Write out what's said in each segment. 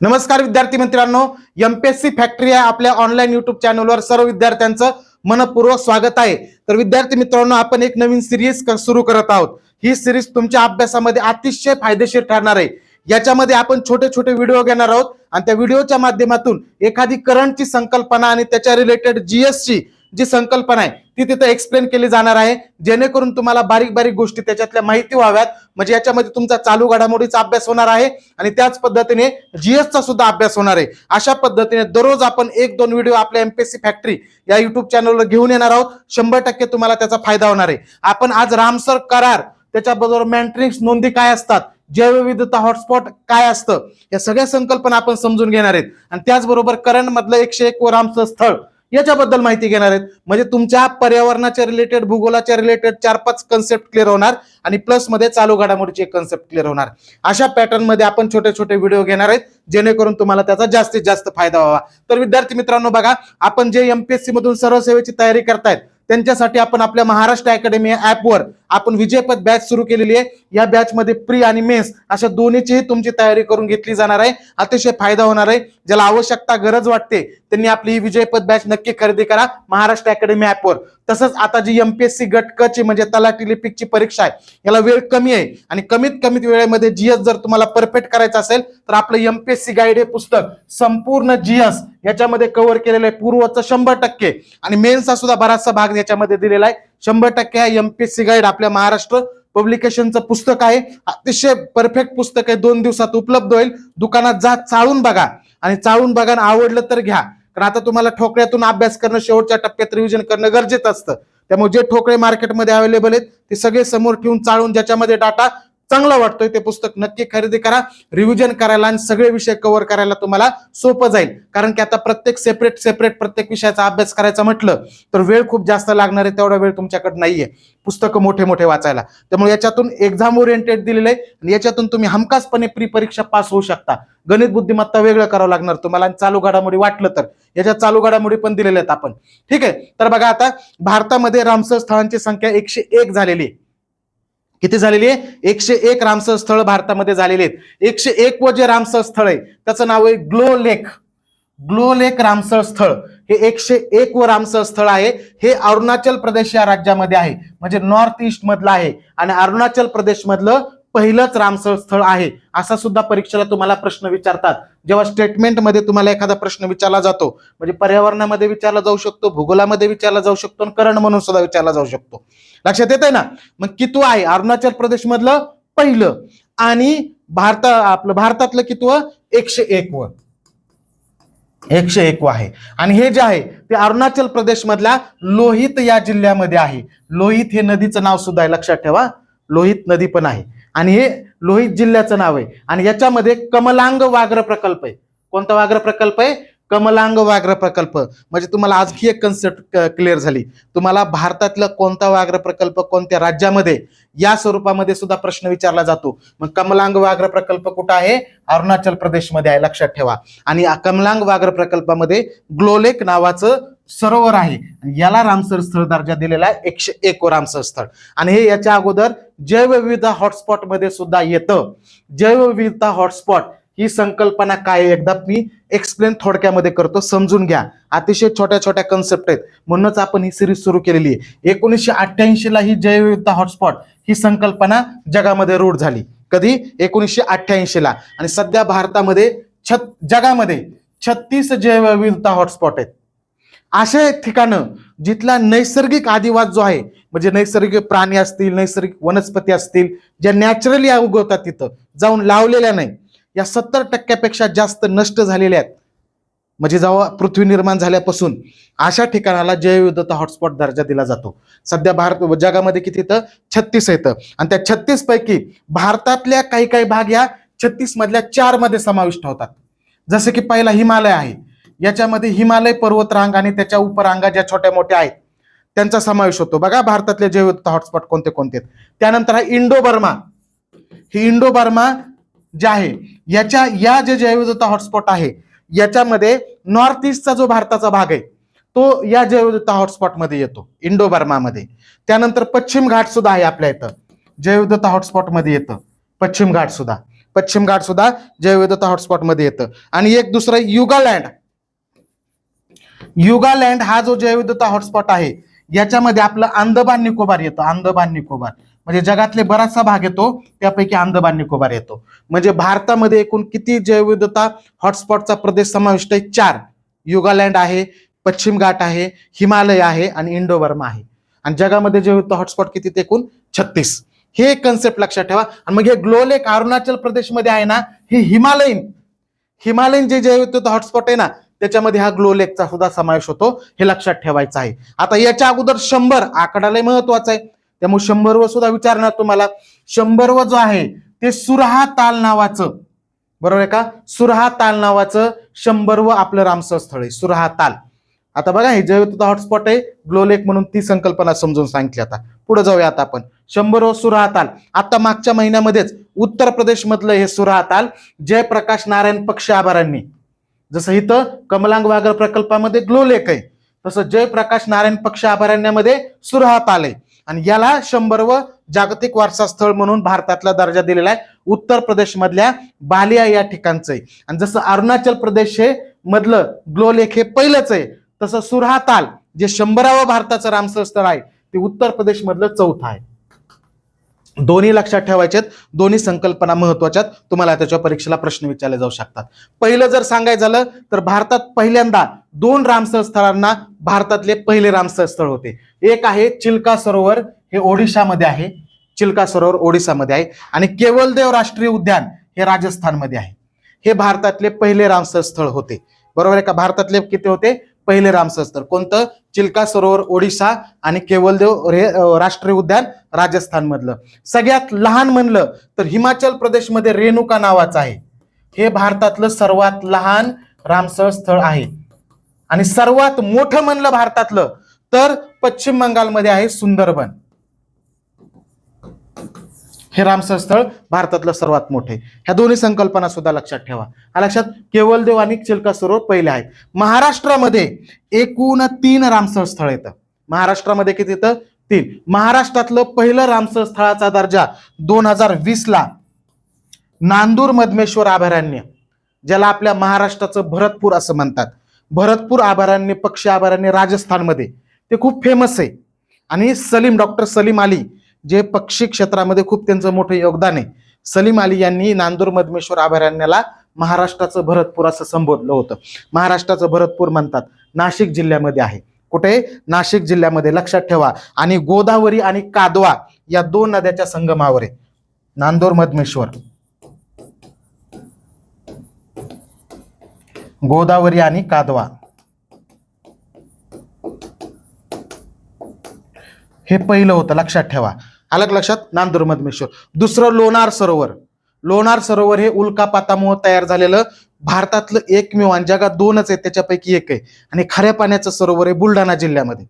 नमस्कार विद्यार्थी मित्रांनो, एमपीएससी फॅक्टरी आहे आपल्या ऑनलाईन युट्यूब चॅनलवर सर्व विद्यार्थ्यांचं मनपूर्वक स्वागत आहे। तर विद्यार्थी मित्रांनो, आपण एक नवीन सिरीज सुरू करत आहोत। ही सिरीज तुमच्या अभ्यासामध्ये अतिशय फायदेशीर ठरणार आहे। याच्यामध्ये आपण छोटे छोटे व्हिडिओ घेणार आहोत आणि त्या व्हिडिओच्या माध्यमातून एखादी करंटची संकल्पना आणि त्याच्या रिलेटेड जीएस ची जी संकल्पना आहे ती तिथे एक्सप्लेन केली जाणार आहे, जेणेकरून तुम्हाला बारीक बारीक गोष्टी त्याच्यातल्या माहिती व्हाव्यात। म्हणजे याच्यामध्ये तुमचा चालू घडामोडीचा अभ्यास होणार आहे आणि त्याच पद्धतीने जीएस चा सुद्धा अभ्यास होणार आहे। अशा पद्धतीने दररोज आपण एक दोन व्हिडिओ आपल्या एमपीएससी फॅक्टरी या युट्यूब चॅनलवर घेऊन येणार आहोत। 100% तुम्हाला त्याचा फायदा होणार आहे। आपण आज रामसर करार, त्याच्याबरोबर मॅट्रिक्स नोंदी काय असतात, जैवविविधता हॉटस्पॉट काय असतं, या सगळ्या संकल्पना आपण समजून घेणार आहेत आणि त्याचबरोबर करंट मधलं 101 व रामसर स्थळ याच्याबद्दल माहिती घेणार आहेत। म्हणजे तुमच्या पर्यावरणाच्या रिलेटेड, भूगोलाच्या रिलेटेड 4-5 कन्सेप्ट क्लिअर होणार आणि प्लस मध्ये चालू घडामोडीचे एक कन्सेप्ट क्लिअर होणार। अशा पॅटर्न मध्ये आपण छोटे छोटे व्हिडिओ घेणार आहेत, जेणेकरून तुम्हाला त्याचा जास्तीत जास्त फायदा व्हावा। तर विद्यार्थी मित्रांनो बघा, आपण जे एमपीएससी मधून सर्व सेवेची तयारी करतायत त्यांच्यासाठी आपण आपल्या महाराष्ट्र अकॅडमी ॲपवर आपण विजयपथ बॅच सुरू केलेली आहे। या बॅच मध्ये प्री आणि मेन्स अशा दोन्हीचीही तुमची तयारी करून घेतली जाणार आहे। अतिशय फायदा होणार आहे। ज्याला आवश्यकता गरज वाटते त्यांनी आपली ही विजयपथ बॅच नक्की खरेदी करा महाराष्ट्र अकॅडमी ॲपवर। तसंच आता जी एमपीएससी गट क ची म्हणजे तलाठी लिपिकची परीक्षा आहे, याला वेळ कमी आहे आणि कमीत वेळेमध्ये जीएस जर तुम्हाला परफेक्ट करायचं असेल तर आपलं एमपीएससी गाईड हे पुस्तक संपूर्ण जीएस याच्यामध्ये कव्हर केलेलं आहे, पूर्वचं 100% आणि मेन्सचा सुद्धा बराचसा भाग याच्यामध्ये दिलेला आहे। 100% हा एमपीएससी गाईड आपल्या महाराष्ट्र पब्लिकेशनचं पुस्तक आहे। अतिशय परफेक्ट पुस्तक आहे, 2 दिवसात उपलब्ध होईल। दुकानात जा, चाळून बघा आणि आवडलं तर घ्या। कारण आता तुम्हाला ठोकळ्यातून अभ्यास करणं, शेवटच्या टप्प्यात रिव्हिजन करणं गरजेचं असतं। त्यामुळे जे ठोकळे मार्केटमध्ये अवेलेबल आहेत ते सगळे समोर ठेवून चाळून ज्याच्यामध्ये डाटा चांगला वाटतोय ते पुस्तक नक्की खरेदी करा। रिव्हिजन करायला आणि सगळे विषय कव्हर करायला तुम्हाला सोपं जाईल। कारण की आता प्रत्येक सेपरेट प्रत्येक विषयाचा अभ्यास करायचा म्हटलं तर वेळ खूप जास्त लागणार आहे, तेवढा वेळ तुमच्याकडे नाहीये पुस्तकं मोठे वाचायला। त्यामुळे याच्यातून एक्झाम ओरिएंटेड दिलेलं आहे आणि याच्यातून तुम्ही हमखासपणे प्री परीक्षा पास होऊ शकता। गणित बुद्धिमत्ता वेगळं करावं लागणार तुम्हाला आणि चालू घडामोडी वाटलं तर याच्यात चालू घडामोडी पण दिलेल्या आहेत आपण, ठीक आहे। तर बघा, आता भारतामध्ये रामसर स्थळांची संख्या 101 झालेली आहे। किती झालेली आहे? 101 रामसर स्थळ भारतामध्ये झालेले आहेत। 101 व जे रामसर स्थळ आहे त्याचं नाव आहे ग्लो लेक रामसर स्थळ। हे 101 व रामसर स्थळ आहे। हे अरुणाचल प्रदेश या राज्यामध्ये आहे, म्हणजे नॉर्थ ईस्ट मधलं आहे आणि अरुणाचल प्रदेश मधलं पहिलंच रामसर स्थळ आहे। असा सुद्धा परीक्षेला तुम्हाला प्रश्न विचारतात। जेव्हा स्टेटमेंट मध्ये तुम्हाला एखादा प्रश्न विचारला जातो, म्हणजे पर्यावरणामध्ये विचारला जाऊ शकतो, भूगोलामध्ये विचारला जाऊ शकतो आणि करंट म्हणून सुद्धा विचारला जाऊ शकतो। लक्षात येतंय ना? मग कितवं आहे? अरुणाचल प्रदेश मधलं पहिलं आणि भारतातलं कितवं? 101 आहे। आणि हे जे आहे ते अरुणाचल प्रदेश मधल्या लोहित या जिल्ह्यामध्ये आहे। लोहित हे नदीचं नाव सुद्धा आहे, लक्षात ठेवा। लोहित नदी पण आहे आणि हे लोहित जिल्ह्याचं नाव आहे। आणि याच्यामध्ये कमलांग व्याघ्र प्रकल्प आहे। कोणता व्याघ्र प्रकल्प आहे? कमलांग व्याघ्र प्रकल्प। म्हणजे तुम्हाला आणखी एक कन्सेप्ट क्लिअर झाली। तुम्हाला भारतातला कोणता व्याघ्र प्रकल्प कोणत्या राज्यामध्ये, या स्वरूपामध्ये सुद्धा प्रश्न विचारला जातो। मग कमलांग व्याघ्र प्रकल्प कुठं आहे? अरुणाचल प्रदेशमध्ये आहे, लक्षात ठेवा। आणि कमलांग व्याघ्र प्रकल्पामध्ये ग्लोलेक नावाचं सरोवर आहे, याला रामसर स्थळ दर्जा दिलेला आहे, 101 रामसर स्थळ। आणि हे याच्या अगोदर जैवविविधता हॉटस्पॉट मध्ये सुद्धा येतं। जैवविविधता हॉटस्पॉट ही संकल्पना काय, एकदा मी एक्सप्लेन थोडक्यामध्ये करतो, समजून घ्या। अतिशय छोट्या कन्सेप्ट आहेत, म्हणूनच आपण ही सिरीज सुरू केलेली आहे। 1988 ला ही जैवविविधता हॉटस्पॉट ही संकल्पना जगामध्ये रूढ झाली। कधी? 1988 ला। आणि सध्या भारतामध्ये जगामध्ये 36 जैवविविधता हॉटस्पॉट आहेत। अशा ठिकाणं जिथला नैसर्गिक आदिवास जो आहे, म्हणजे नैसर्गिक प्राणी असतील, नैसर्गिक वनस्पती असतील, ज्या नॅचरली उगवतात तिथं जाऊन लावलेल्या नाही, या 70% जास्त नष्ट झालेल्या आहेत। म्हणजे जेव्हा पृथ्वी निर्माण झाल्यापासून अशा ठिकाणाला जैवविविधता हॉटस्पॉट दर्जा दिला जातो। सध्या जगामध्ये किती येतं? 36 येतं। आणि त्या 36 पैकी भारतातल्या काही भाग या 36 मधल्या 4 मध्ये समाविष्ट होतात। जसे की पहिला हिमालय आहे, याच्यामध्ये हिमालय पर्वतरांग आणि त्याच्या उपरांगा ज्या छोट्या मोठ्या आहेत त्यांचा समावेश होतो। बघा भारतातले जैवविविधता हॉटस्पॉट कोणते आहेत। त्यानंतर हा इंडो बर्मा जे आहे, या जे जैवविविधता हॉटस्पॉट आहे याच्यामध्ये नॉर्थ ईस्टचा जो भारताचा भाग आहे तो या जैवविविधता हॉटस्पॉट मध्ये येतो, इंडो बर्मामध्ये। त्यानंतर पश्चिम घाट सुद्धा आहे आपल्या इथं, जैवविविधता हॉटस्पॉट मध्ये येतं पश्चिम घाट सुद्धा। पश्चिम घाट सुद्धा जैवविविधता हॉटस्पॉट मध्ये येतं. आणि एक दुसरं युगालँड. युगालँड हा जो जैवविविधता हॉटस्पॉट आहे याच्यामध्ये आपलं अंदमान निकोबार येतो. अंदमान निकोबार म्हणजे जगातले बराचसा भाग येतो, त्यापैकी अंदमान निकोबार येतो. म्हणजे भारतामध्ये एकूण किती जैवविविधता हॉटस्पॉटचा प्रदेश समाविष्ट आहे? 4. युगालँड आहे, पश्चिम घाट आहे, हिमालय आहे आणि इंडो बर्मा आहे. आणि जगामध्ये जैवविविधता हॉटस्पॉट किती? ते एकूण 36. हे कन्सेप्ट लक्षात ठेवा. आणि मग हे ग्लो लेक अरुणाचल प्रदेशमध्ये आहे ना, हे हिमालयन जे जैवविविधता हॉटस्पॉट आहे ना, त्याच्यामध्ये हा ग्लो लेकचा सुद्धा समावेश होतो. हे लक्षात ठेवायचं आहे. आता याच्या अगोदर 100 आकडा लय महत्वाचा आहे, त्यामुळे 100व सुद्धा विचारणार तुम्हाला. 100व जो आहे ते सुरहा ताल नावाचं, बरोबर आहे का? सुरहा ताल नावाचं 100व आपलं रामसर स्थळ आहे, सुरहा ताल. आता बघा, हे जैवविविधता हॉटस्पॉट आहे, ग्लो लेक म्हणून ती संकल्पना समजून सांगितली. आता पुढे जाऊया. आता आपण 100व सुरहा ताल. आता मागच्या महिन्यामध्येच उत्तर प्रदेश मधलं हे सुरहा ताल जयप्रकाश नारायण पक्षी अभयारण्य, जसं इथं कमलांग व्याघ्र प्रकल्पामध्ये ग्लो लेक आहे, तसं जयप्रकाश नारायण पक्षी अभयारण्यामध्ये सुरहा ताल आहे. आणि याला 100व जागतिक वारसा स्थळ म्हणून भारतातला दर्जा दिलेला आहे. उत्तर प्रदेश मधल्या बालिया या ठिकाणचं आहे. आणि जसं अरुणाचल प्रदेश हे मधलं ग्लो लेक हे पहिलंच आहे, तसं सुरहा ताल जे 100व भारताचं रामसर स्थळ आहे ते उत्तर प्रदेश मधलं 4थं आहे. दोन्ही लक्षात ठेवायचे, दोन्ही संकल्पना महत्वाच्या, तुम्हाला त्याच्या परीक्षेला प्रश्न विचारले जाऊ शकतात. पहिलं जर सांगायचं झालं तर भारतात पहिल्यांदा 2 रामसर स्थळांना भारतातले पहिले रामसर स्थळ होते. एक आहे चिल्का सरोवर, हे ओडिशामध्ये आहे, चिल्का सरोवर ओडिशामध्ये आहे. आणि केवलदेव राष्ट्रीय उद्यान हे राजस्थानमध्ये आहे. हे भारतातले पहिले रामसर स्थळ होते, बरोबर आहे का? भारतातले किती होते? पहिले रामसर स्थळ कोणतं? चिल्का सरोवर ओडिशा आणि केवलदेव राष्ट्रीय उद्यान राजस्थान मधलं. सगळ्यात लहान म्हणलं तर हिमाचल प्रदेशमध्ये रेणुका नावाचं आहे, हे भारतातलं सर्वात लहान रामसर स्थळ आहे. आणि सर्वात मोठं म्हणलं भारतातलं तर पश्चिम बंगालमध्ये आहे सुंदरबन, हे रामसर स्थळ भारतातलं सर्वात मोठे. ह्या दोन्ही संकल्पना सुद्धा लक्षात ठेवा. हा लक्षात, केवलदेव आणि चिल्का सरोवर पहिले आहेत. महाराष्ट्रामध्ये एकूण 3 रामसर स्थळ येतं. महाराष्ट्रामध्ये किती येतं? 3. महाराष्ट्रातलं पहिलं रामसर स्थळाचा दर्जा 2020 ला नांदूर मधमेश्वर अभयारण्य, ज्याला आपल्या महाराष्ट्राचं भरतपूर असं म्हणतात, भरतपूर अभयारण्य पक्षी अभयारण्य राजस्थानमध्ये, ते खूप फेमस आहे. आणि डॉक्टर सलीम अली जे पक्षी क्षेत्रामध्ये खूप त्यांचं मोठं योगदान आहे, सलीम अली यांनी नांदूर मधमेश्वर अभयारण्याला महाराष्ट्राचं भरतपूर असं संबोधलं होतं. महाराष्ट्राचं भरतपूर म्हणतात, नाशिक जिल्ह्यामध्ये आहे. कुठे? नाशिक जिल्ह्यामध्ये, लक्षात ठेवा. आणि गोदावरी आणि कादवा या 2 नद्याच्या संगमावर आहे नांदूर मधमेश्वर. गोदावरी आणि कादवा हे पहिलं होतं, लक्षात ठेवा. अलग लक्षात, नांदूर मधमेश्वर. दुसरं लोणार सरोवर. लोणार सरोवर हे उल्कापातामुळे तयार झालेलं भारतातलं एकमेव, आणि जगात 2च आहेत त्याच्यापैकी एक आहे. आणि खऱ्या पाण्याचं सरोवर आहे बुलढाणा जिल्ह्यामध्ये,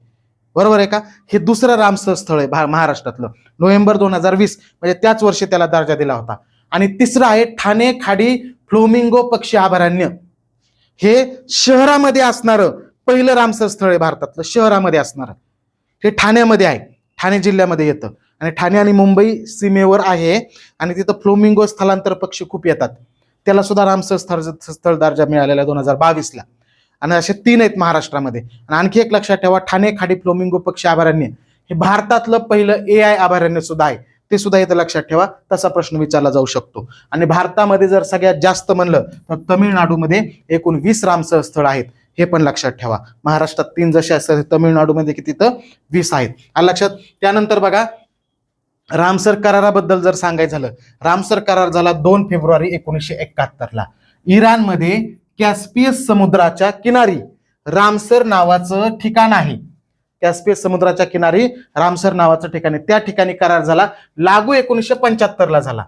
बरोबर आहे का? हे दुसरं रामसर स्थळ आहे महाराष्ट्रातलं. नोव्हेंबर 2020 म्हणजे त्याच वर्षी त्याला दर्जा दिला होता. आणि तिसरं आहे ठाणे खाडी फ्लोमिंगो पक्षी अभयारण्य, हे शहरामध्ये असणारं पहिलं रामसर स्थळ आहे भारतातलं, शहरामध्ये असणारं. हे ठाण्यामध्ये आहे, ठाणे जिल्ह्यामध्ये येतं. आणि ठाणे आणि मुंबई सीमेवर आहे. आणि तिथं फ्लोमिंगो स्थलांतर पक्षी खूप येतात, त्याला सुद्धा रामसर स्थळ दर्जा मिळालेला 2022 ला. आणि असे 3 आहेत महाराष्ट्रामध्ये. आणि आणखी एक लक्षात ठेवा, ठाणे खाडी फ्लोमिंगो पक्षी अभयारण्य हे भारतातलं पहिलं AI अभयारण्य सुद्धा आहे, ते सुद्धा इथं लक्षात ठेवा. तसा प्रश्न विचारला जाऊ शकतो. आणि भारतामध्ये जर सगळ्यात जास्त म्हणलं तर तमिळनाडूमध्ये एकूण 20 रामसर स्थळ आहेत, हे पण लक्षात ठेवा. महाराष्ट्रात 3 जसे असतात, तमिळनाडूमध्ये किती? तर 20 आहेत. लक्षात. त्यानंतर बघा, रामसर कराराबद्दल जर सांगायचं झालं, रामसर करार झाला 2 फेब्रुवारी 1971 ला. इराणमध्ये कॅस्पियस समुद्राच्या किनारी रामसर नावाचं ठिकाण आहे. कॅस्पियस समुद्राच्या किनारी रामसर नावाचं ठिकाण आहे, त्या ठिकाणी करार झाला. लागू 1975 ला झाला,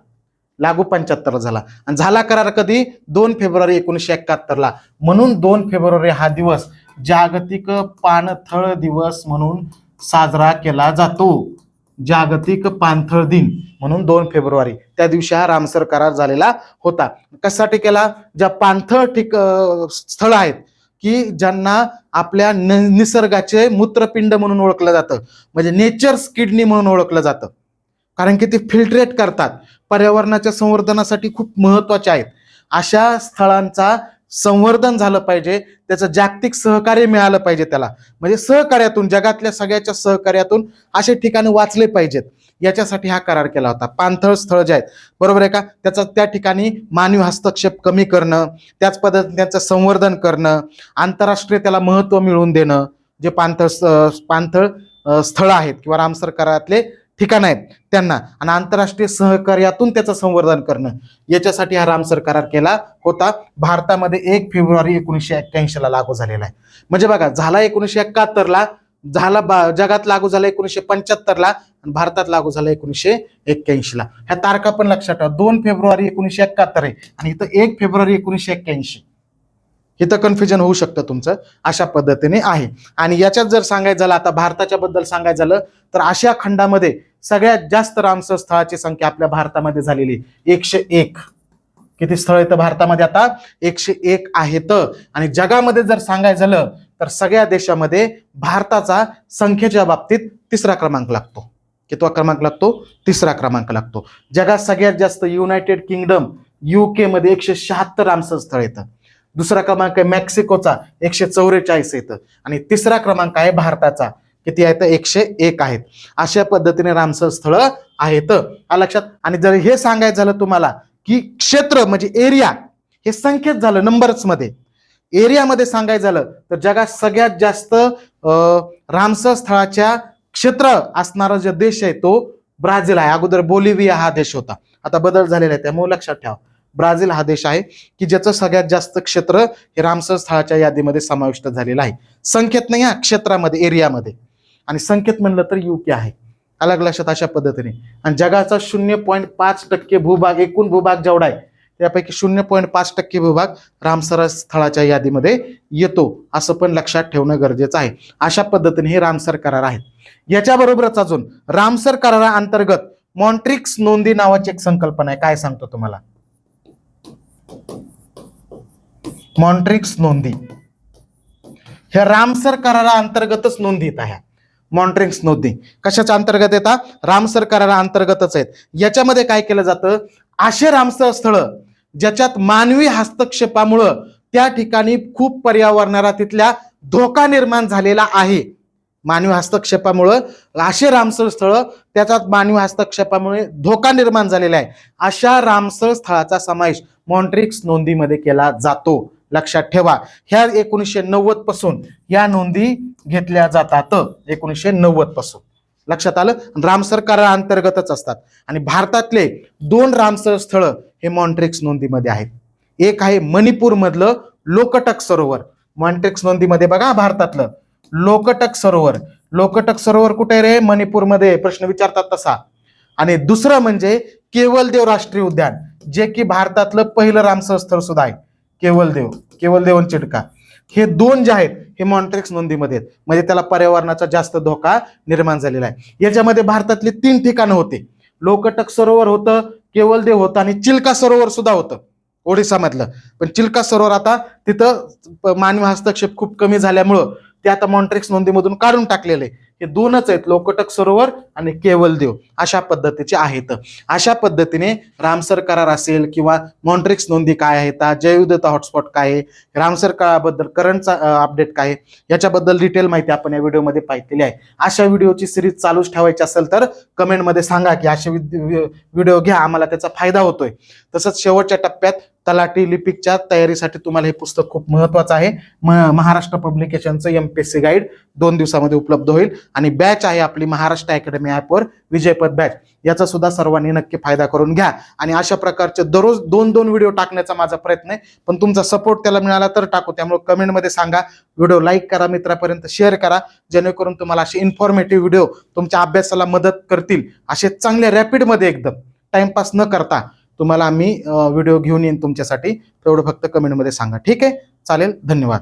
लागू 75 झाला. आणि झाला करार कधी? 2 फेब्रुवारी 1971 ला. म्हणून 2 फेब्रुवारी हा दिवस जागतिक पाणथळ दिवस म्हणून साजरा केला जातो. जागतिक पाणथळ दिन म्हणून 2 फेब्रुवारी त्या दिवशी हा रामसर करार झालेला होता. कशासाठी केला? ज्या पाणथळ स्थळ आहेत की ज्यांना आपल्या निसर्गाचे मूत्रपिंड म्हणून ओळखलं जातं, म्हणजे नेचर्स किडनी म्हणून ओळखलं जातं, कारण की ते फिल्ट्रेट करतात. पर्यावरणाच्या संवर्धनासाठी खूप महत्वाचे आहेत. अशा स्थळांचा संवर्धन झालं पाहिजे, त्याचं जागतिक सहकार्य मिळालं पाहिजे त्याला, म्हणजे सहकार्यातून, जगातल्या सगळ्याच्या सहकार्यातून असे ठिकाणी वाचले पाहिजेत. याच्यासाठी हा करार केला होता. पाणथळ स्थळ जे आहेत, बरोबर आहे का, त्याचा त्या ठिकाणी मानवी हस्तक्षेप कमी करणं, त्याच पद्धतीने त्याचं संवर्धन करणं, आंतरराष्ट्रीय त्याला महत्व मिळवून देणं, जे पाणथळ स्थळ आहेत किंवा रामसर करारातले ठिकाण आहेत त्यांना, आणि आंतरराष्ट्रीय सहकार्यातून त्याचं संवर्धन करणं, याच्यासाठी हा रामसर करार केला होता. भारतामध्ये 1 फेब्रुवारी 1981 ला लागू झालेला आहे. म्हणजे बघा, झाला 1971 ला, झाला जगात लागू झाला 1975 ला, आणि भारतात लागू झाला 1981 ला. ह्या तारखा पण लक्षात ठेवा. 2 फेब्रुवारी 1971 आहे आणि इथं 1 फेब्रुवारी 1981. इथं कन्फ्युजन होऊ शकतं तुमचं. अशा पद्धतीने आहे. आणि याच्यात जर सांगायचं झालं, आता भारताच्या बद्दल सांगायचं झालं, तर आशिया खंडामध्ये सगळ्यात जास्त रामसर स्थळाची संख्या आपल्या भारतामध्ये झालेली 101. किती स्थळ येतं भारतामध्ये आता? 101 आहेत. आणि जगामध्ये जर सांगायचं झालं तर सगळ्या देशामध्ये भारताचा संख्येच्या बाबतीत 3रा क्रमांक लागतो. कितवा क्रमांक लागतो? 3रा क्रमांक लागतो. जगात सगळ्यात जास्त युनायटेड किंगडम UK मध्ये 176 रामसर स्थळ येतं. 2रा क्रमांक आहे मेक्सिकोचा 144 येतं. आणि 3रा क्रमांक आहे भारताचा, किती आहेत? 101 आहेत. अशा पद्धतीने रामसर स्थळ आहेत. लक्षात. आणि जर हे सांगायचं झालं तुम्हाला की क्षेत्र म्हणजे एरिया, हे संख्येत झालं, नंबर्स मध्ये, एरियामध्ये सांगायचं झालं तर जगात सगळ्यात जास्त रामसर स्थळाच्या क्षेत्र असणारा जो देश आहे तो ब्राझील आहे. अगोदर बोलिव्हिया हा देश होता, आता बदल झालेला आहे, त्यामुळे लक्षात ठेवा ब्राझील हा देश आहे की ज्याचं सगळ्यात जास्त क्षेत्र हे रामसर स्थळाच्या यादीमध्ये समाविष्ट झालेलं आहे. संख्येत नाही, हा क्षेत्रामध्ये, एरियामध्ये. आणि संख्येत म्हणलं तर UK आहे. अलग लक्षात. अशा पद्धतीने. आणि जगाचा 0.5% भूभाग, एकूण भूभाग जेवढा आहे त्यापैकी 0.5% भूभाग रामसर स्थळाच्या यादीमध्ये येतो, असं पण लक्षात ठेवणं गरजेचं आहे. अशा पद्धतीने हे रामसर करार आहेत. याच्याबरोबरच अजून रामसर कराराअंतर्गत मॉन्ट्रिक्स नोंदी नावाची एक संकल्पना आहे. काय सांगतो तुम्हाला? मॉन्ट्रिक्स नोंदी ह्या रामसर कराराअंतर्गतच नोंदी येत आहे. मॉन्ट्रिक्स नोंदी कशाच्या अंतर्गत येतात? रामसर कराराअंतर्गतच आहेत. याच्यामध्ये काय केलं जातं? असे रामसर स्थळ ज्याच्यात मानवी हस्तक्षेपामुळं त्या ठिकाणी खूप पर्यावरणाला तिथल्या धोका निर्माण झालेला आहे. मानवी हस्तक्षेपामुळं असे रामसर स्थळ त्याच्यात मानवी हस्तक्षेपामुळे धोका निर्माण झालेला आहे, अशा रामसर स्थळाचा समावेश मॉन्ट्रिक्स नोंदीमध्ये केला जातो. लक्षात ठेवा. ह्या 1990 पासून या नोंदी घेतल्या जातात. 1990 पासून. लक्षात आलं. रामसर कराराअंतर्गतच असतात. आणि भारतातले 2 रामसर स्थळ हे मॉन्ट्रिक्स नोंदीमध्ये आहेत. एक आहे मणिपूर मधलं लोकटक सरोवर. मॉन्ट्रिक्स नोंदीमध्ये बघा, भारतातलं लोकटक सरोवर. लोकटक सरोवर कुठे रे? मणिपूरमध्ये. प्रश्न विचारतात तसा. आणि दुसरं म्हणजे केवलदेव राष्ट्रीय उद्यान, जे की भारतातलं पहिलं रामसर स्थळ सुद्धा आहे. केवलदेव चिडका. हे 2 जे आहेत हे मॉन्ट्रिक्स नोंदीमध्ये आहेत. म्हणजे त्याला पर्यावरणाचा जास्त धोका निर्माण झालेला आहे. याच्यामध्ये भारतातले 3 ठिकाणं होते. लोकटक सरोवर होतं, केवलदेव होतं आणि चिल्का सरोवर सुद्धा होतं ओडिसा मधलं. पण चिल्का सरोवर आता तिथं मानवी हस्तक्षेप खूप कमी झाल्यामुळं ते आता मॉन्ट्रिक्स नोंदीमधून काढून टाकलेले. हे 2च आहेत, लोकटक सरोवर आणि केवलदेव. अशा पद्धतीचे आहेत. अशा पद्धतीने रामसर करार असेल किंवा मॉन्ट्रिक्स नोंदी काय आहेत, जैवविविधता हॉटस्पॉट काय आहे, रामसर कराराबद्दल करंटचा अपडेट काय आहे, याच्याबद्दल डिटेल माहिती आपण या व्हिडिओमध्ये पाहिलेली आहे. अशा व्हिडिओची सिरीज चालूच ठेवायची असेल तर कमेंटमध्ये सांगा की असे व्हिडिओ घ्या, आम्हाला त्याचा फायदा होतोय. तसंच शेवटच्या टप्प्यात तलाठी लिपिकच्या तयारीसाठी तुम्हाला हे पुस्तक खूप महत्वाचं आहे. महाराष्ट्र पब्लिकेशनचं MPSC गाईड 2 दिवसामध्ये उपलब्ध होईल. आणि बॅच आहे आपली महाराष्ट्र अकॅडमी ॲपवर, विजयपथ बॅच. याचा सुद्धा सर्वांनी नक्की फायदा करून घ्या. आणि अशा प्रकारचे दररोज 2-2 व्हिडिओ टाकण्याचा माझा प्रयत्न आहे, पण तुमचा सपोर्ट त्याला मिळाला तर टाकू. त्यामुळे कमेंटमध्ये सांगा, व्हिडिओ लाईक करा, मित्रापर्यंत शेअर करा, जेणेकरून तुम्हाला असे इन्फॉर्मेटिव्ह व्हिडिओ तुमच्या अभ्यासाला मदत करतील. असे चांगले रॅपिडमध्ये एकदम टाइमपास न करता तुम्हाला आम्ही व्हिडिओ घेऊन येईन तुमच्यासाठी. तेवढं फक्त कमेंटमध्ये सांगा. ठीक आहे, चालेल. धन्यवाद.